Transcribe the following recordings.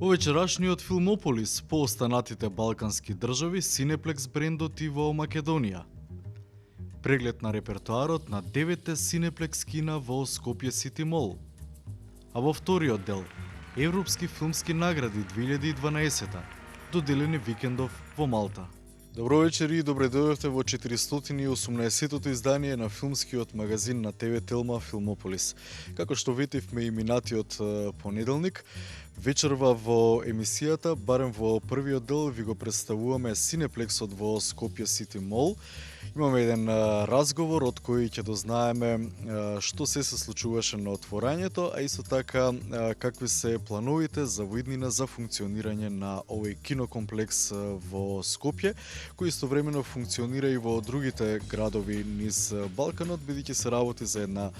Во вечерашниот Филмополис по останатите балкански држави Синеплекс брендот и во Македонија. Преглед на репертоарот на 9 Синеплекс кина во Скопје Сити Мол. А во вториот дел Европски филмски награди 2012 доделени викендов во Малта. Добро вечер и добре дојдовте во 418-тото издание на филмскиот магазин на ТВ Телма Филмополис. Како што ветивме и минатиот понеделник, вечерва во емисијата, барем во првиот дел, ви го представуваме Синеплексот во Скопје Сити Мол. Имаме еден разговор од кој ќе дознаеме што се случуваше на отворањето, а исто така какви се плановите за воиднина за функционирање на овој кинокомплекс во Скопје, кој истовремено функционира и во другите градови низ Балканот, бидејќи се работи за една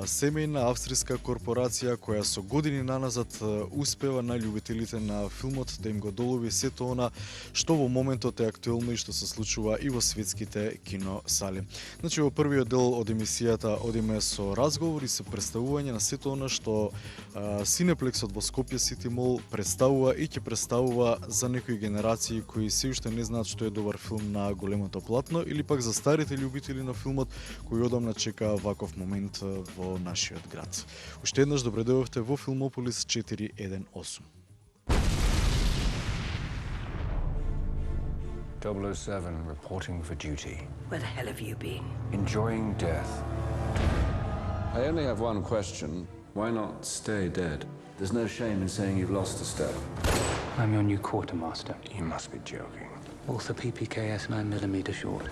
семејна австријска корпорација која со години наназад успева на љубителите на филмот да им го долови сето она што во моментот е актуелно и што се случува и во светските киносали. Значи во првиот дел од емисијата одиме со разговор и со представување на сето она што Синеплексот во Скопје Сити Мол представува и ќе представува за некои генерации кои се уште не знаат што е добар филм на големото платно или пак за старите љубители на филмот кои одамна чекаа ваков момент во нашиот град. Уште еднаш добре дојдовте во Филмополис 418. 007 reporting for duty. Where the hell have you been? Enjoying death. I only have one question. Why not stay dead? There's no shame in saying you've lost a step. I'm your new quartermaster. You must be joking. Author PPKS 9mm short.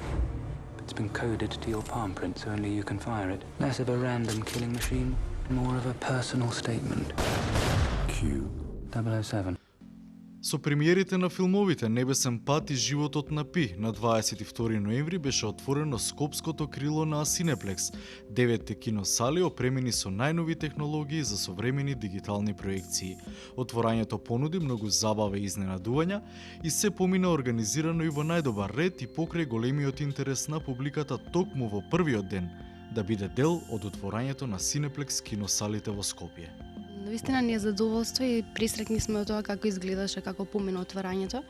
It's been coded to your palm print, so only you can fire it. Less of a random killing machine, more of a personal statement. Q. 007. Со премиерите на филмовите Небесен пат и Животот на Пи на 22 ноември беше отворено скопското крило на Синеплекс. 9 киносали опремени со најнови технологии за современи дигитални проекции. Отворањето понуди многу забава и изненадувања и се помина организирано и во најдобар ред и покрај големиот интерес на публиката токму во првиот ден да биде дел од отворањето на Синеплекс киносалите во Скопје. Навистина ни е задоволство и присрекни сме од тоа како изгледаше, како помина отворањето.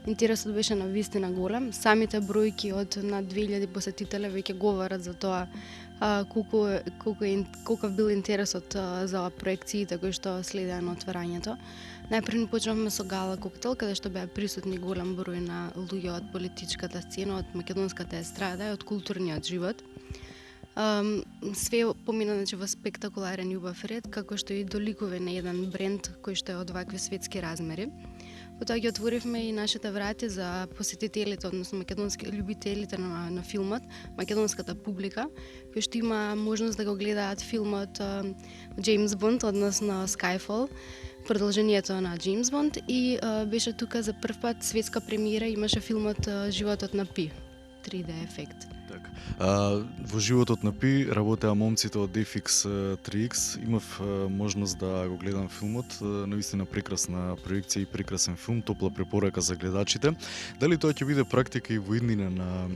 Интересот беше навистина голем. Самите бројки од над 2000 посетители веќе говорат за тоа колку бил интересот за проекциите кои што следеа на отворањето. Најпрво ни почнавме со гала коктел, каде што беа присутни голем број на луѓе од политичката сцена, од македонската естрада и од културниот живот. Све помина во спектакуларен и убав ред, како што и доликуве на еден бренд кој што е од вакви светски размери. Потоа ги отворивме и нашите врати за посетителите, односно македонски љубителите на филмот, македонската публика, кои што има можност да го гледаат филмот Джеймс Бонд, односно Skyfall, продолжението на Джеймс Бонд, и беше тука за прв пат светска премиера, имаше филмот Животот на Пи, 3D ефект. Во Животот на Пи работеа момците од DFX 3X. Имав можност да го гледам филмот, навистина прекрасна проекција и прекрасен филм, топла препорака за гледачите. Дали тоа ќе биде практика и во иднина на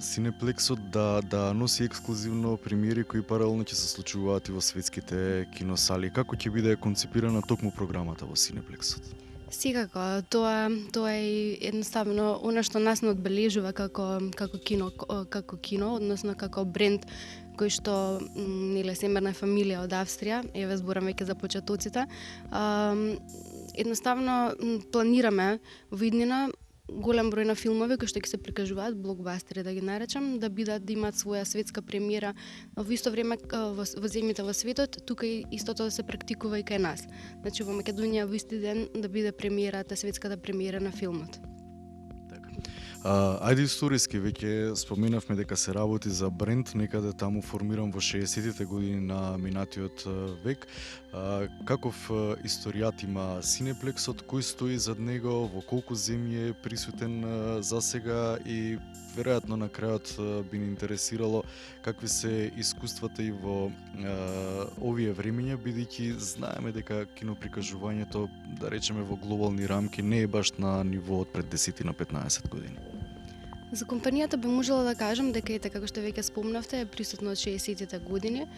Синеплексот да носи ексклузивно премиери кои паралелно ќе се случуваат и во светските киносали? Како ќе биде концепирана токму програмата во Синеплексот? Секако, тоа е едноставно она што нас не одбележува како кино, односно како бренд кој што нели семерна фамилија од Австрија, еве зборам веќе за почетоците. Едноставно планираме во иднина голем број на филмови кои што ќе се прикажуваат, блокбастери да ги наречам, да имаат своја светска премиера во исто време во земјите во светот, тука и истото да се практикува и кај нас. Значи во Македонија во исти ден да биде премиерата, светската премиера на филмот. Ајде историски, веќе споменавме дека се работи за бренд некаде таму формиран во 60-тите години на минатиот век. Каков историјат има Синеплексот, кој стои зад него, во колку земји е присутен засега и веројатно на крајот би ни интересирало какви се искуствата и во овие времења, бидејќи знаеме дека киноприкажувањето, да речеме во глобални рамки, не е баш на ниво од пред 10 на 15 години. За компанијата би можела да кажам дека ете како што веќе спомнавте е присутна од 60-тите години.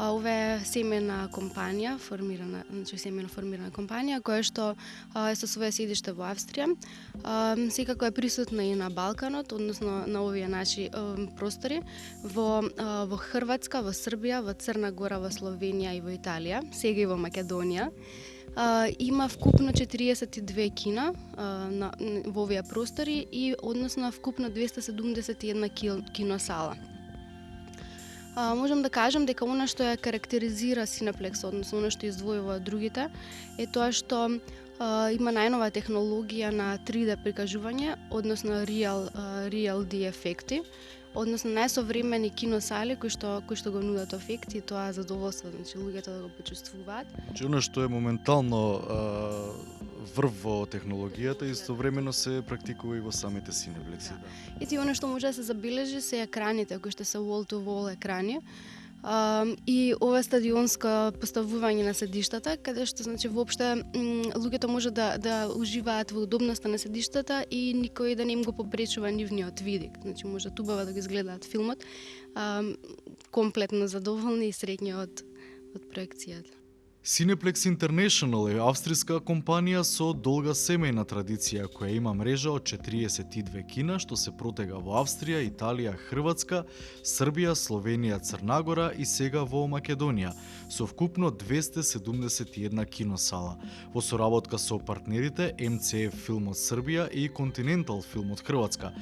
Ова е семејна компанија, семејно формирана компанија која што е со свое седиште во Австрија. Секако е присутна и на Балканот, односно на овие наши простори, во Хрватска, во Србија, во Црна Гора, во Словенија и во Италија, сега и во Македонија. Има вкупно 42 кина во овие простори и односно вкупно 271 киносала. Можам да кажам дека она што ја карактеризира Cineplex, односно она што издвојува од другите, е тоа што има најнова технологија на 3D прикажување, односно Real D ефекти, односно најсовремени киносали кои што го нудат ефекти, и тоа задоволство, значи луѓето да го почувствуваат. Значи, оно што е моментално врв во технологијата, истовремено се практикува и во самите Cineplex. Да. Ети оно што може да се забележи се екраните кои што се wall-to-wall екрани. И ова стадионско поставување на седиштата, каде што значи воопште луѓето може да уживаат во удобноста на седиштата и никој да не им го попречува нивниот видик. Значи може убаво да го изгледаат филмот, комплетно задоволни и среќни од проекцијата. Cineplex International е австријска компанија со долга семејна традиција која има мрежа од 42 кина што се протега во Австрија, Италија, Хрватска, Србија, Словенија, Црнагора и сега во Македонија, со вкупно 271 киносала, во соработка со партнерите MCF Film од Србија и Continental Film од Хрватска.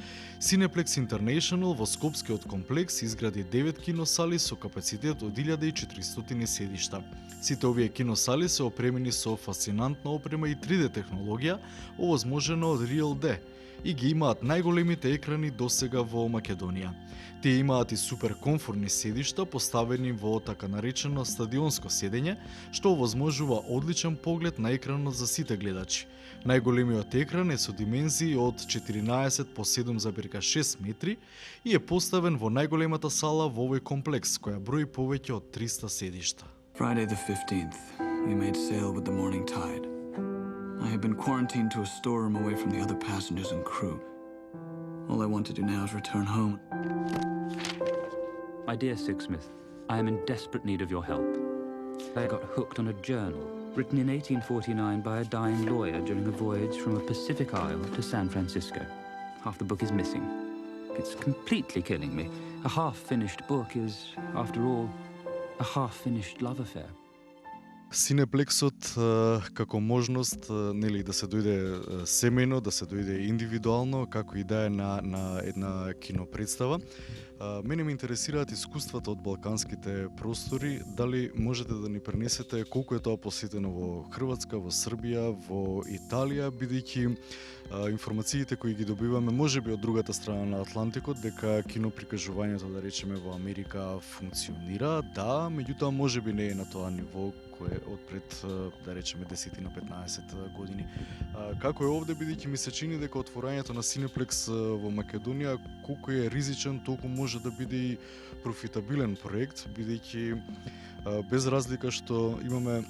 Cineplex International во Скопскиот комплекс изгради 9 киносали со капацитет од 1400 седишта. Сите овие киносали се опремени со фасцинантна опрема и 3D технологија, овозможена од Real D, и ги имаат најголемите екрани досега во Македонија. Тие имаат и супер комфортни седишта поставени во така наречено стадионско седење, што овозможува одличен поглед на екранот за сите гледачи. Најголемиот екран е со димензии од 14 по 7,6 метри и е поставен во најголемата сала во овој комплекс, која брои повеќе од 300 седишта. Friday the 15th, we made sail with the morning tide. I had been quarantined to a storeroom away from the other passengers and crew. All I want to do now is return home. My dear Sixsmith, I am in desperate need of your help. I got hooked on a journal written in 1849 by a dying lawyer during a voyage from a Pacific isle to San Francisco. Half the book is missing. It's completely killing me. A half-finished book is, after all, a half-finished love affair. Cineplex-от како можност нели да се дојде семејно, да се дојде индивидуално, како и да е на една кинопредстава. Мене ме интересираат искуствата од балканските простори, дали можете да ни пренесете колку е тоа посетено во Хрватска, во Србија, во Италија, бидејќи информациите кои ги добиваме можеби од другата страна на Атлантикот, дека киноприкажувањето, да речеме, во Америка функционира, да, меѓутоа можеби не е на тоа ниво кое од пред, да речеме, 10 на 15 години. Како е овде, бидејќи ми се чини дека отворањето на Cineplex во Македонија колку е ризичен, толку може да биде и профитабилен проект, бидејќи без разлика што имаме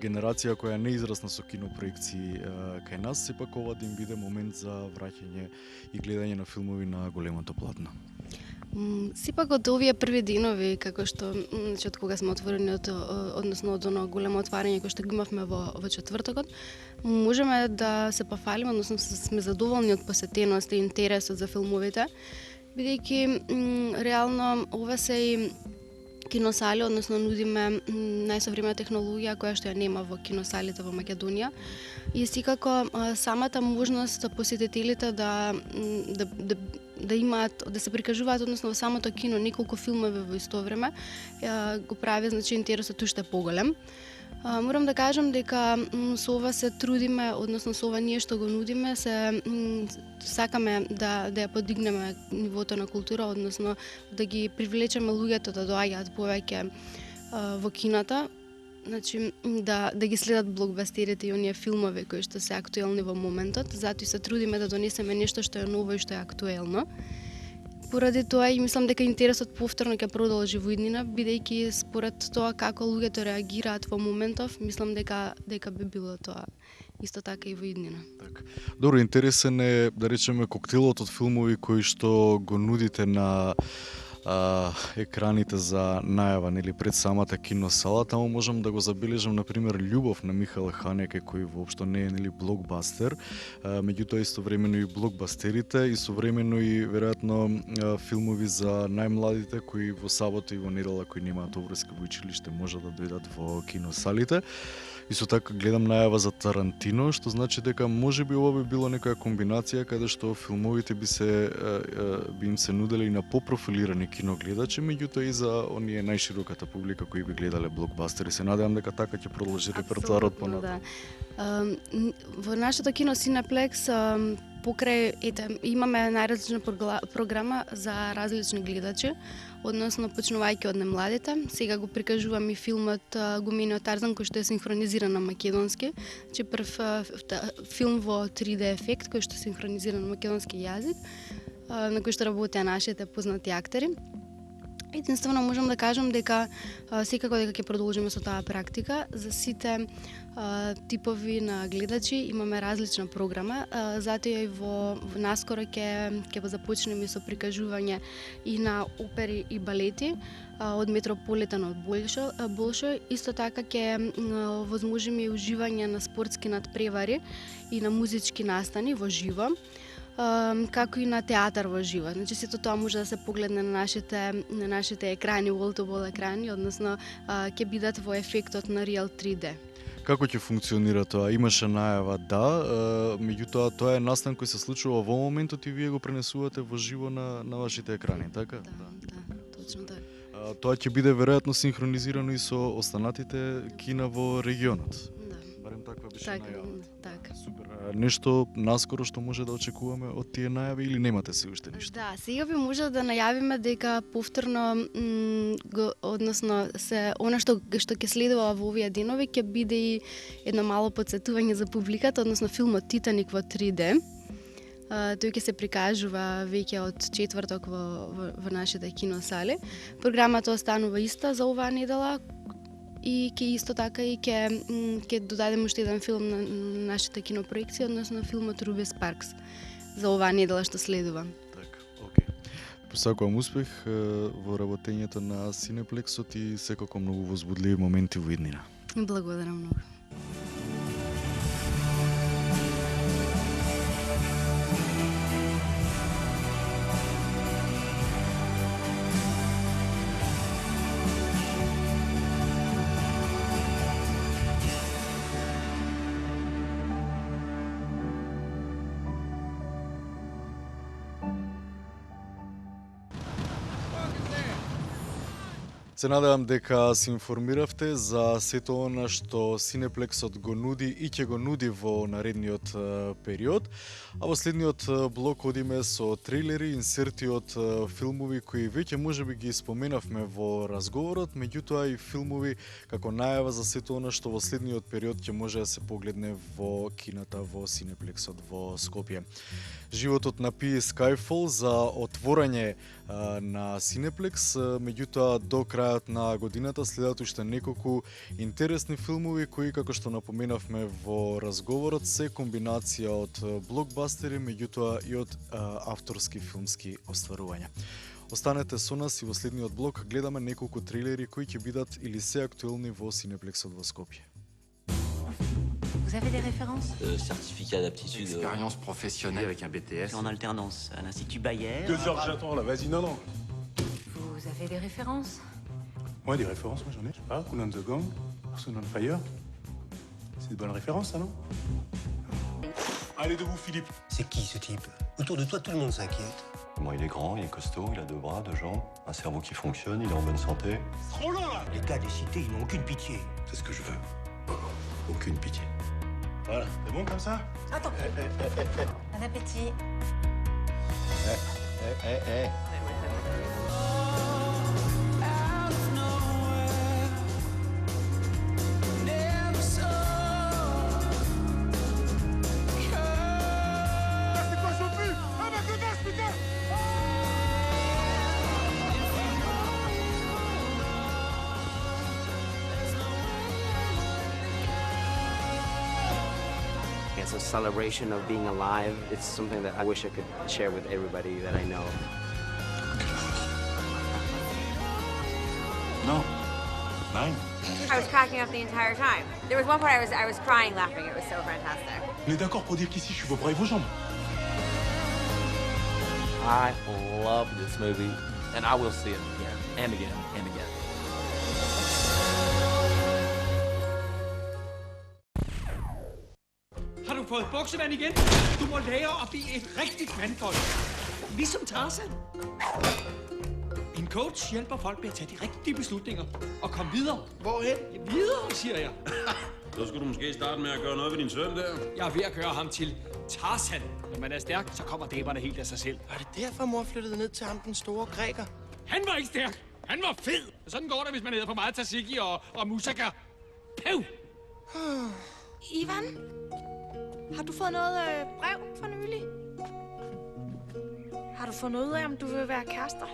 генерација која не израсна со кинопроекции кај нас, сепак ова да им биде момент за враќање и гледање на филмови на големото платно. Сепак од овие први денови, како што од кога сме отворени, односно од оно големо отварање кој што го имавме во четвртокот, можеме да се пофалиме, односно сме задоволни од посетеноста и интересот за филмовите, бидејќи реално ова се и киносали, односно нудиме најсовремена технологија која што ја нема во киносалите во Македонија и секако самата можност посетителите да имаат, да се прикажуваат, односно во самото кино неколку филмови во исто време, го прави значи интересот уште поголем. Морам да кажам дека со ова се трудиме, односно со ова ние што го нудиме, се сакаме да ја подигнеме нивото на култура, односно да ги привлечеме луѓето да доаѓаат повеќе во кината, значи да ги следат блокбастерите и оние филмови кои што се актуелни во моментот, затоа се трудиме да донесеме нешто што е ново и што е актуелно. Поради тоа и мислам дека интересот повторно ќе продолжи во иднина, бидејќи според тоа како луѓето реагираат во моментов, мислам дека би било тоа исто така и во иднина. Так. Добро, интересен е, да речеме, коктелот од филмови кои што го нудите на екраните за најава, нели, пред самата киносала. Таму можам да го забележам, например, љубов на Михаел Ханеке, кој воопшто не е, нели, блокбастер, меѓутоа истовремено и блокбастерите, истовремено и веројатно филмови за најмладите кои во сабота и во недела кои немаат обврска во училиште можат да дојдат во киносалите. Исто така гледам најава за Тарантино, што значи дека можеби ова би било некоја комбинација каде што филмовите би им се нуделе и на попрофилирани киногледачи, меѓутоа и за оние најшироката публика кои би гледале блокбастери. Се надевам дека така ќе продолжи репертоарот понатаму. Да. Во нашето кино Cineplex покрај имаме најразлична програма за различни гледачи, односно почнувајќи од немладите. Сега го прикажувам и филмот Гумениот Тарзан кој што е синхронизиран на македонски, значи прв филм во 3D ефект кој што е синхронизиран на македонски јазик, на кој што работеа нашите познати актери. Единствено можам да кажам дека секако дека ќе продолжиме со таа практика. За сите типови на гледачи имаме различна програма, затоа и во наскоро ќе започнеме со прикажување и на опери и балети од Метрополитен од Болшој. Исто така ќе возможиме и уживање на спортски надпревари и на музички настани во живо, како и на театар во живо. Значи сето тоа може да се погледне на нашите екрани, wall-to-wall екрани, односно ќе бидат во ефектот на Real 3D. Како ќе функционира тоа? Имаше најава, да, меѓутоа тоа е настан кој се случува во моментот и вие го пренесувате во живо на вашите екрани, така? Да, точно така. Тоа ќе биде веројатно синхронизирано и со останатите кина во регионот. Да. Барем таква беше Така, најавата. така. Супер. Нешто наскоро што може да очекуваме од тие најави или немате се уште ништо? Да, сега би може да најавиме дека повторно односно она што ќе следува во овие денови ќе биде и едно мало потсетување за публиката, односно филмот Титаник во 3D. Тој ќе се прикажува веќе од четврток во нашите киносали. Програмата останува иста за оваа недела и ќе исто така и ќе додадеме уште еден филм на нашите кинопроекции, односно филмот Руби Спаркс за оваа недела што следува. Така, окей. Посакувам успех во работењето на Cineplex-от и секако многу возбудливи моменти во иднина. Благодарам многу. Се надевам дека се информиравте за сето она што Cineplex-от го нуди и ќе го нуди во наредниот период. А во следниот блок одиме со трейлери, инсерти од филмови кои веќе можеби ги споменавме во разговорот, меѓутоа и филмови како најава за сето она што во следниот период ќе може да се погледне во кината во Cineplex-от во Скопје. Животот на Пи Skyfall за отворање на Cineplex, меѓутоа до крајот на годината следат уште неколку интересни филмови кои, како што напоменавме во разговорот, се комбинација од блокбастери, меѓутоа и од авторски филмски остварувања. Останете со нас и во следниот блок гледаме неколку трейлери кои ќе бидат или се актуелни во Cineplex-от во Скопје. Vous avez des références? Certificat d'aptitude. Expérience professionnelle avec un BTS. En alternance à l'Institut Bayer. 2 heures j'attends là, vas-y, non. Vous avez des références? Ouais, des références, moi j'en ai, je sais pas, Cool and the Gang, Person on Fire. C'est de bonnes références, ça, non? Allez, debout, Philippe. C'est qui ce type? Autour de toi, tout le monde s'inquiète. Bon, il est grand, il est costaud, il a 2 bras, 2 jambes, un cerveau qui fonctionne, il est en bonne santé. Trop long, là. Les gars des cités, ils n'ont aucune pitié. C'est ce que je veux. Aucune pitié. Voilà, c'est bon comme ça? Attends. Bon appétit. C'est quoi, je pue? Ah, ma godasse, putain! It's a celebration of being alive. It's something that I wish I could share with everybody that I know. No. Nine. I was cracking up the entire time. There was one part I was crying laughing. It was so fantastic. On est d'accord pour dire qu'ici, je suis vos bras et vos jambes. I love this movie, and I will see it again and again and again. Har du fået buksevand igen? Du må lære at blive et rigtigt vandfolk. Ligesom Tarzan. En coach hjælper folk med at tage de rigtige beslutninger og komme videre. Hvorhen? Videre, siger jeg. Så skulle du måske starte med at gøre noget ved din søn der. Jeg er ved at gøre ham til Tarzan. Når man er stærk, så kommer dæberne helt af sig selv. Var det derfor, mor flyttede ned til ham, den store græker? Han var ikke stærk. Han var fed. Sådan går det, hvis man æder for meget tzatziki og moussaka. Pøv! Ivan, har du fået noget brev for nylig? Har du fundet ud af, om du vil være kærester?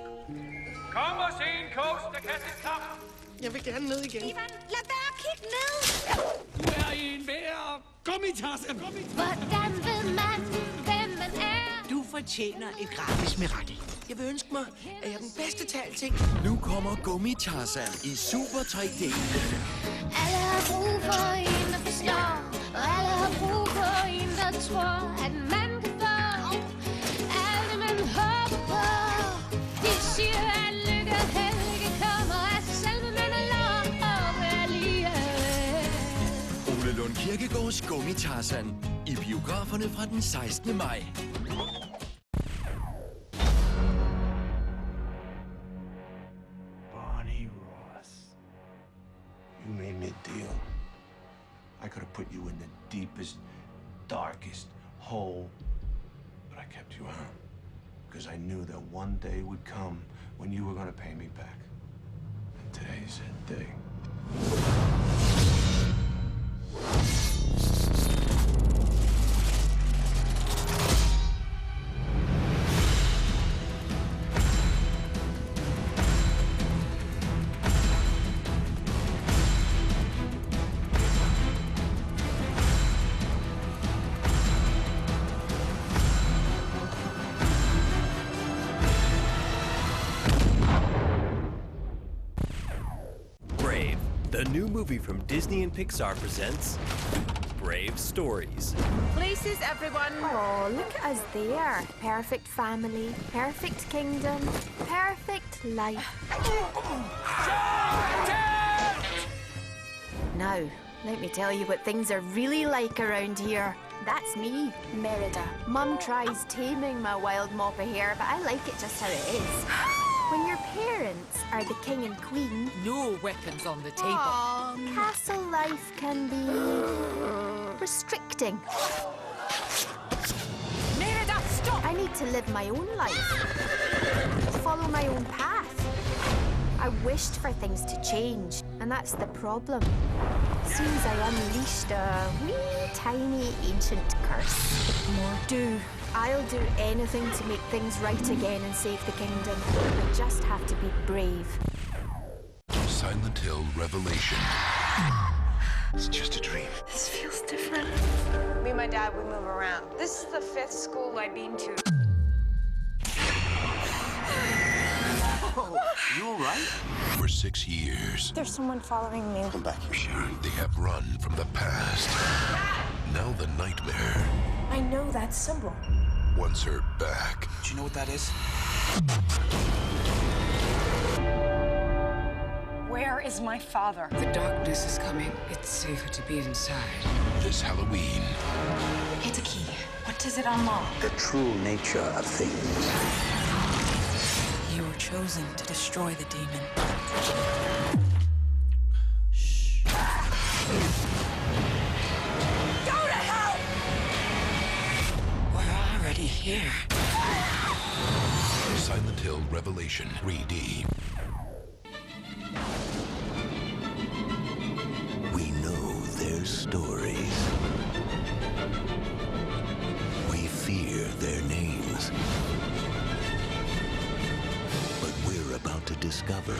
Kom og se en coach, der kan sit klap. Jeg vil gerne ned igen. Ivan, lad være at kigge ned! Du er en værd gummitarsen. Hvordan ved man, hvem man er? Du fortjener et gratis mirakel. Jeg vil ønske mig, at jeg er den bedste til alting. Nu kommer Gummi-Tarzan i Super 3D. Alle har brug for en, der forstår. Og alle har brug for en, der tror, at man kan få alt det, man håber på. De siger, at lykke og held ikke kommer af sig selv, men man er lov alligevel. Ole Lund Kirkegaards Gummi-Tarzan i biograferne fra den 16. maj. You made me a deal. I could have put you in the deepest, darkest hole, but I kept you out because I knew that one day would come when you were going to pay me back. And today's that day. The new movie from Disney and Pixar presents Brave Stories. Places, everyone. Oh, look at us there. Perfect family, perfect kingdom, perfect life. Now, let me tell you what things are really like around here. That's me, Merida. Mum tries taming my wild mop of hair, but I like it just how it is. When your parents are the king and queen... No weapons on the table. Castle life can be... restricting. Merida, stop! I need to live my own life. Follow my own path. I wished for things to change, and that's the problem. Seems I unleashed a wee, tiny, ancient curse. More do. I'll do anything to make things right again and save the kingdom. I just have to be brave. Silent Hill Revelation. It's just a dream. This feels different. Me and my dad, we move around. This is the 5th school I've been to. You all right? For 6 years, There's someone following me. come back here, Sharon. They have run from the past. Now the nightmare I know that symbol. wants her back. Do you know what that is? Where is my father? The darkness is coming. It's safer to be inside. This Halloween, It's a key. What does it unlock? The true nature of things. You were chosen to destroy the demon. Go to hell! We're already here. Silent Hill Revelation 3D. We know their stories. We fear their names. But we're about to discover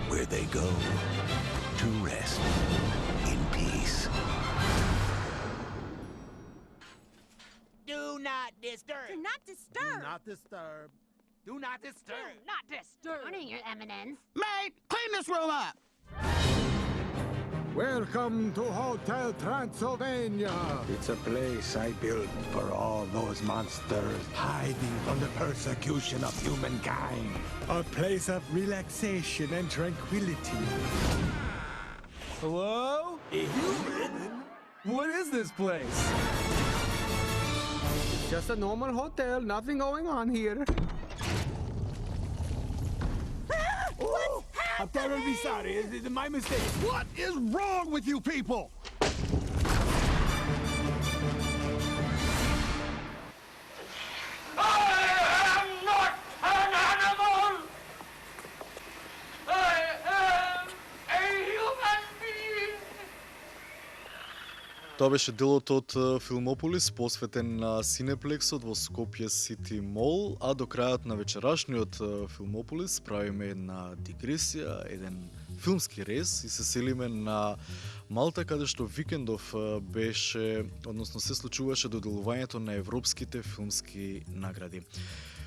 where they go to to rest in peace. Do not disturb. Do not disturb. Do not disturb. Do not disturb. Do not disturb. Morning, Your Eminence. Maid, clean this room up. Welcome to Hotel Transylvania. It's a place I built for all those monsters hiding from the persecution of humankind. A place of relaxation and tranquility. Hello? A human? What is this place? Just a normal hotel, nothing going on here. I'm terribly sorry. It's my mistake. What is wrong with you people? Тоа беше делот од Филмополис, посветен на Синеплексот во Скопје Сити Мол, а до крајот на вечерашниот Филмополис правиме една дигресија, еден филмски рез и се селиме на Малта, каде што викендов беше, односно се случуваше доделувањето на европските филмски награди.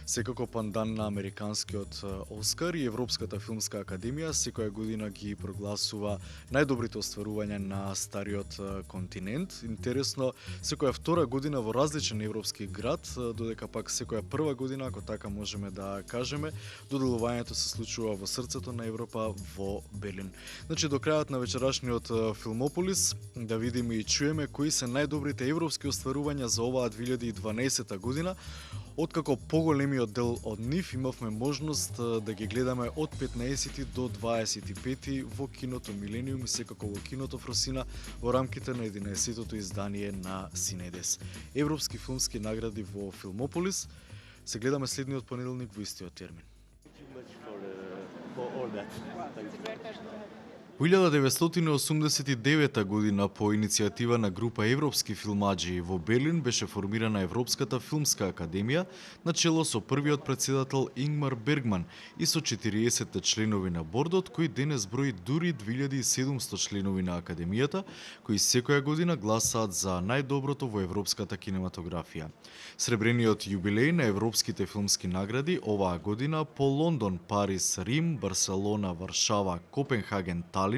Секако пандан на американскиот Оскар и Европската филмска академија секоја година ги прогласува најдобрите остварувања на стариот континент. Интересно, секоја втора година во различен европски град, додека пак секоја прва година, ако така можеме да кажеме, доделувањето се случува во срцето на Европа, во Берлин. Значи, до крајот на вечерашниот Филмополис да видиме и чуеме кои се најдобрите европски остварувања за оваа 2012 година, откако поголемиот дел од нив имавме можност да ги гледаме од 15 до 25 во киното Милениум и секако во киното Фросина во рамките на 11-тото издание на Синедес. Европски филмски награди во Филмополис се гледаме следниот понеделник во истиот термин. Во 1989 година по иницијатива на група европски филмаџи во Берлин беше формирана Европската филмска академија на чело со првиот претседател Ингмар Бергман и со 40 членови на бордот, кој денес брои дури 2700 членови на академијата, кои секоја година гласаат за најдоброто во европската кинематографија. Сребрениот јубилеј на европските филмски награди оваа година по Лондон, Париз, Рим, Барселона, Варшава, Копенхаген, Талин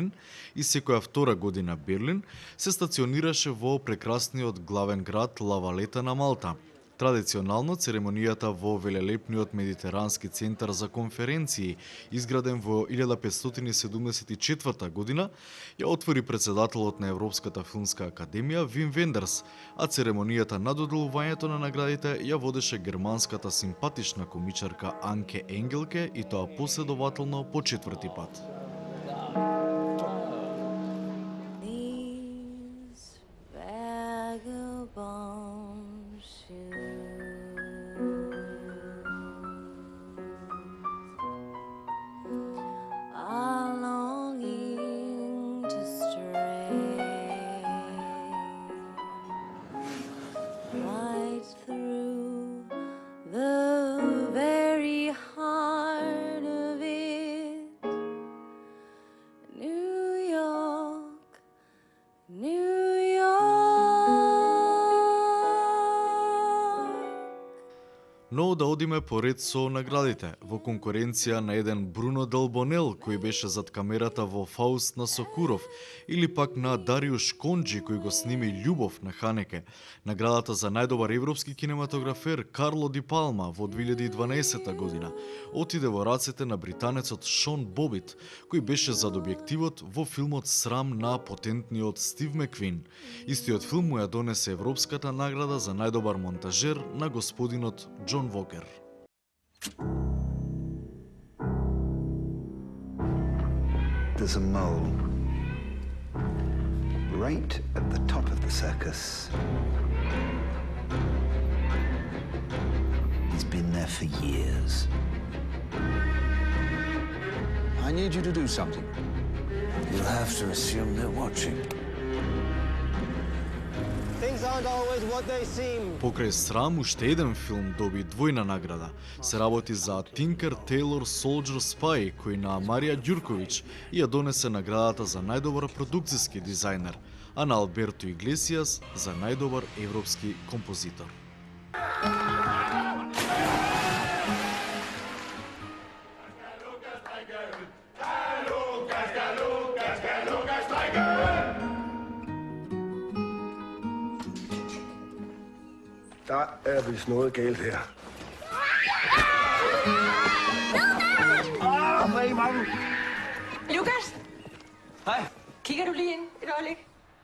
и секоја втора година Берлин се стационираше во прекрасниот главен град Ла Валета на Малта. Традиционално церемонијата во велелепниот медитерански центар за конференции, изграден во 1574 година, ја отвори претседателот на Европската филмска академија Вим Вендерс, а церемонијата на доделувањето на наградите ја водеше германската симпатична комичарка Анке Енгелке и тоа последователно по 4-ти пат. Но да одиме поред со наградите, во конкуренција на еден Бруно Делбонел, кој беше зад камерата во Фауст на Сокуров, или пак на Дариуш Конџи, кој го сними Љубов на Ханеке. Наградата за најдобар европски кинематографер Карло Ди Палма во 2012 година отиде во рацете на британецот Шон Бобит, кој беше зад објективот во филмот Срам на потентниот Стив Маквин. Истиот филм му ја донесе европската награда за најдобар монтажер на господинот Джон Вокер. There's a mole right at the top of the circus. He's been there for years. I need you to do something. You'll have to assume they're watching. Things aren't aren't always what they seem. Покрај Срам, уште еден филм доби двојна награда. Се работи за Tinker Tailor Soldier Spy, кој на Марија Ѓурковиќ ја донесе наградата за најдобар продукцијски дизајнер, а на Алберто Иглесијас за најдобар европски композитор. Der vist noget galt her. Lukas? Hej. Kigger du lige ind et øjeblik?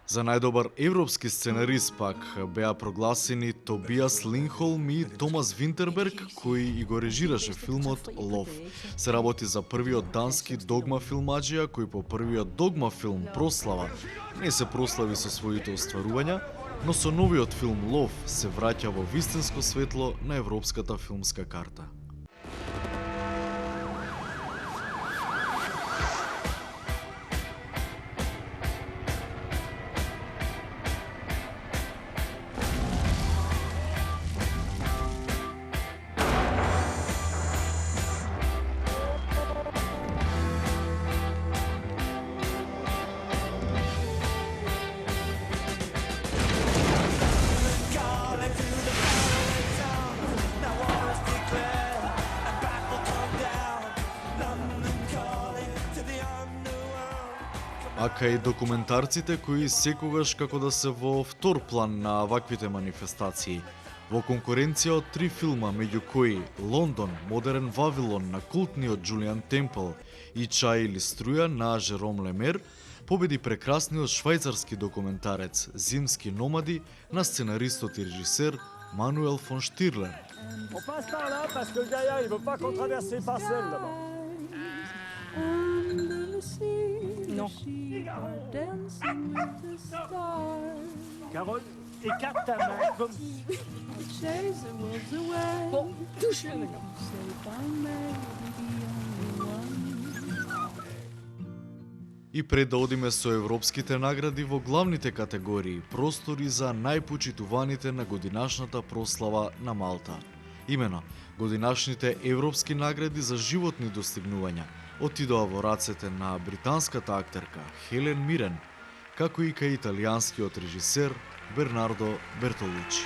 За најдобар европски сценарист пак беа прогласени Тобиас Линдхолм и Томас Винтерберг, кој и го режираше филмот Лов. Се работи за првиот дански догма филмаџија, кој по првиот догма филм Прослава не се прослави со своите остварувања, но со новиот филм Лов се враќа во вистинско светло на европската филмска карта. Ака и документарците кои секогаш како да се во втор план на ваквите манифестации. Во конкуренција од 3 филма, меѓу кои Лондон, Модерен Вавилон на култниот Джулиан Темпл и Чај или струја на Жером Лемер, победи прекрасниот швајцарски документарец Зимски номади на сценаристот и режисер Мануел фон Штирлер. On passe par là parce que le gaillard il veut pas qu'on traverse les parcelles là-bas. Non. Carole, écarte ta main comme... Bon, touche-le maintenant. И пред да одиме со европските награди во главните категории, простори за најпочитуваните на годинашната прослава на Малта. Имено, годинашните европски награди за животни достигнувања отидоа во рацете на британската актерка Хелен Мирен, како и кај италијанскиот режисер Бернардо Бертолучи.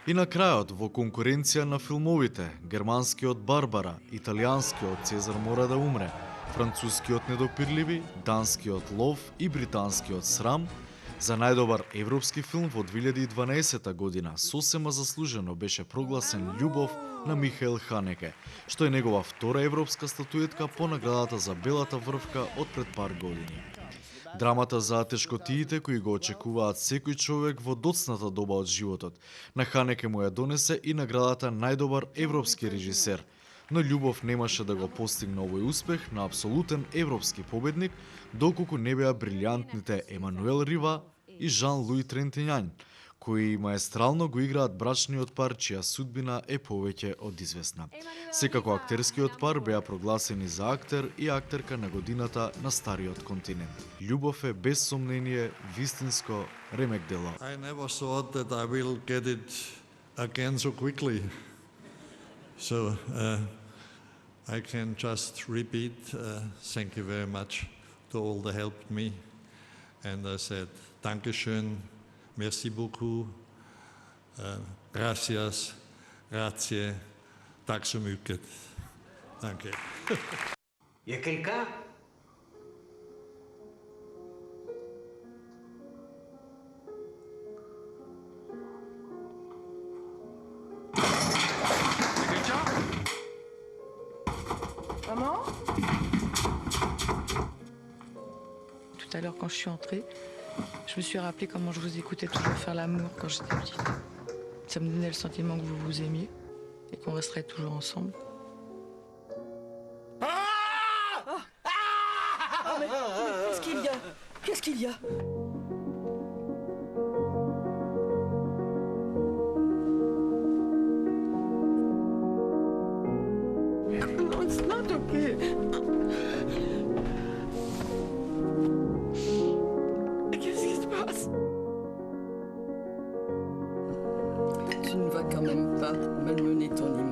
И на крајот, во конкуренција на филмовите, германскиот Барбара, италијанскиот Цезар мора да умре, францускиот Недопирливи, данскиот Лов и британскиот Срам, за најдобар европски филм во 2012 година сосема заслужено беше прогласен Љубов на Михаел Ханеке, што е негова втора европска статуетка по наградата за Белата врвка од пред пар години. Драмата за тешкотиите кои го очекуваат секој човек во доцната доба од животот, на Ханеке му ја донесе и наградата најдобар европски режисер, но Љубов немаше да го постигне овој успех на апсолутен европски победник, доколку не беа брилјантните Емануел Рива и Жан-Луи Трентињан, кои маестрално го играат брачниот пар чија судбина е повеќе од известна. Секако актерскиот пар беа прогласени за актер и актерка на годината на Стариот континент. Љубов е без сомнение вистинско ремек дело. I never thought that I will get it again so quickly. So I can just repeat thank you very much to all that helped me. And I said, Dankeschön, merci beaucoup, gracias, grazie, tack så mycket. Danke. Y a quelqu'un? Maman? Tout à l'heure, quand je suis entrée, je me suis rappelé comment je vous écoutais toujours faire l'amour quand j'étais petite. Ça me donnait le sentiment que vous vous aimiez et qu'on resterait toujours ensemble. Mais qu'est-ce qu'il y a? Qu'est-ce qu'il y a? choquée. Qu'est-ce qui se passe? Tu ne vas quand même pas malmener ton image.